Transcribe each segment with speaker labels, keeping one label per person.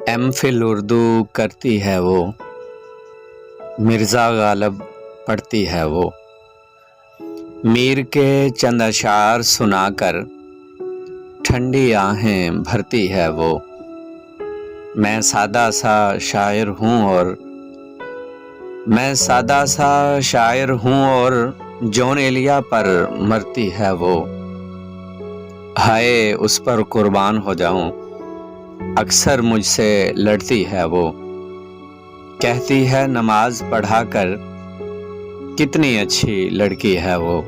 Speaker 1: M Phil Urdu کرتی ہے وہ، مرزا غالب پڑھتی ہے وہ، میر کے چند اشعار سنا کر ٹھنڈی آہیں بھرتی ہے وہ۔ میں سادہ سا شاعر ہوں اور جون ایلیا پر مرتی ہے وہ۔ ہائے اس پر قربان ہو جاؤں، اکثر مجھ سے لڑتی ہے وہ۔ کہتی ہے نماز پڑھا کر کتنی اچھی لڑکی ہے وہ،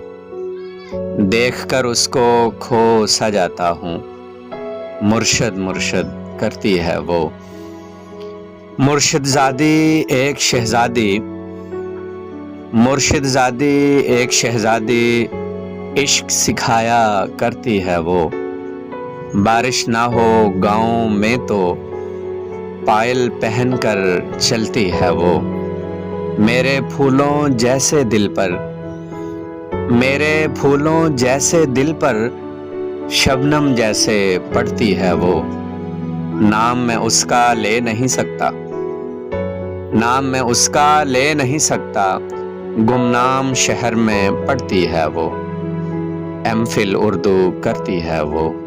Speaker 1: دیکھ کر اس کو کھو سا جاتا ہوں، مرشد مرشد کرتی ہے وہ۔ مرشد زادی ایک شہزادی عشق سکھایا کرتی ہے وہ۔ بارش نہ ہو گاؤں میں تو پائل پہن کر چلتی ہے وہ۔ میرے پھولوں جیسے دل پر شبنم جیسے پڑتی ہے وہ۔ نام میں اس کا لے نہیں سکتا، گمنام شہر میں پڑتی ہے وہ۔ ایم فل اردو کرتی ہے وہ۔